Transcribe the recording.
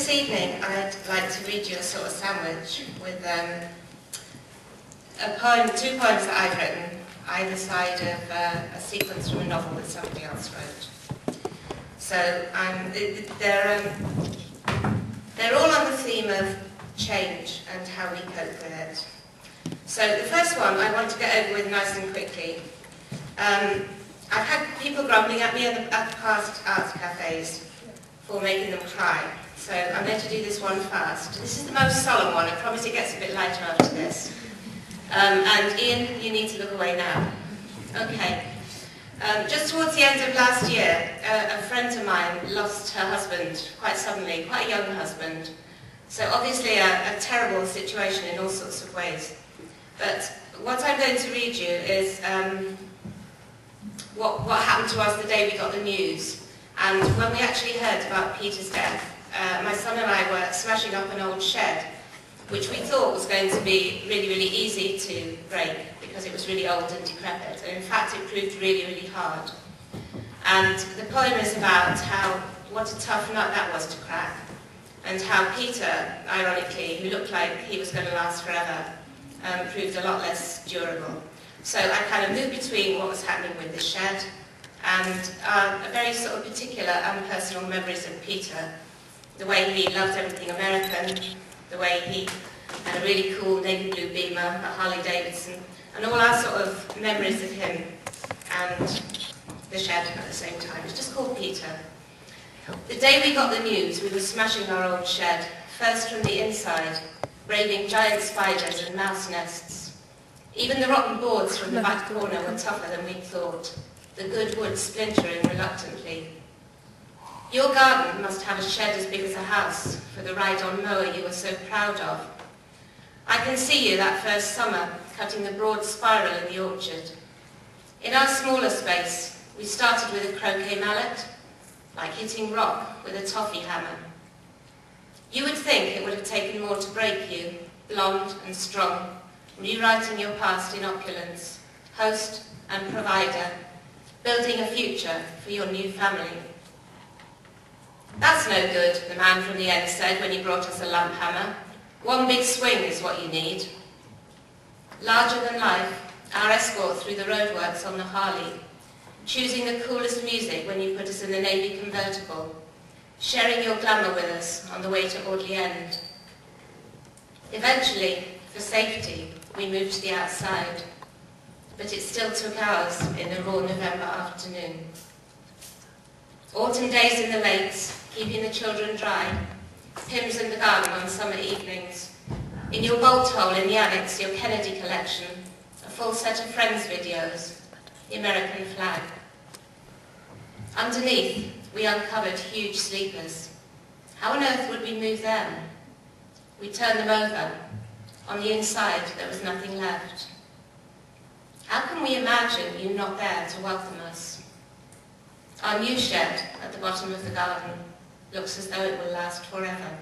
this evening I'd like to read you a sort of sandwich with two poems that I've written, either side of a sequence from a novel that somebody else wrote. So they're all on the theme of change and how we cope with it. So the first one I want to get over with nice and quickly. I've had people grumbling at me at the past Arts Cafés for making them cry. So I'm going to do this one fast. This is the most solemn one. I promise it gets a bit lighter after this. And Ian, you need to look away now. Okay. Just towards the end of last year, a friend of mine lost her husband quite suddenly, quite a young husband. So obviously a terrible situation in all sorts of ways. But what I'm going to read you is what happened to us the day we got the news. And when we actually heard about Peter's death, my son and I were smashing up an old shed, which we thought was going to be really, really easy to break because it was really old and decrepit. And in fact, it proved really, really hard. And the poem is about what a tough nut that was to crack, and how Peter, ironically, who looked like he was going to last forever, proved a lot less durable. So I kind of moved between what was happening with the shed and a very sort of particular and personal memories of Peter. The way he loved everything American, the way he had a really cool navy blue Beamer, a Harley Davidson, and all our sort of memories of him and the shed at the same time. It's just called Peter. The day we got the news, we were smashing our old shed, first from the inside, braving giant spiders and mouse nests. Even the rotten boards from the back corner were tougher than we'd thought, the good wood splintering reluctantly. Your garden must have a shed as big as a house for the ride-on mower you were so proud of. I can see you that first summer, cutting the broad spiral in the orchard. In our smaller space, we started with a croquet mallet, like hitting rock with a toffee hammer. You would think it would have taken more to break you, blonde and strong, rewriting your past in opulence, host and provider, building a future for your new family. That's no good, the man from the end said when he brought us a lamp hammer. One big swing is what you need. Larger than life, our escort through the roadworks on the Harley, choosing the coolest music when you put us in the Navy convertible, sharing your glamour with us on the way to Audley End. Eventually, for safety, we moved to the outside, but it still took hours in the raw November afternoon. Autumn days in the lakes, keeping the children dry, hymns in the garden on summer evenings, in your bolt hole in the annex, your Kennedy collection, a full set of Friends videos, the American flag. Underneath, we uncovered huge sleepers. How on earth would we move them? We turned them over. On the inside, there was nothing left. How can we imagine you not there to welcome us? Our new shed at the bottom of the garden looks as though it will last forever.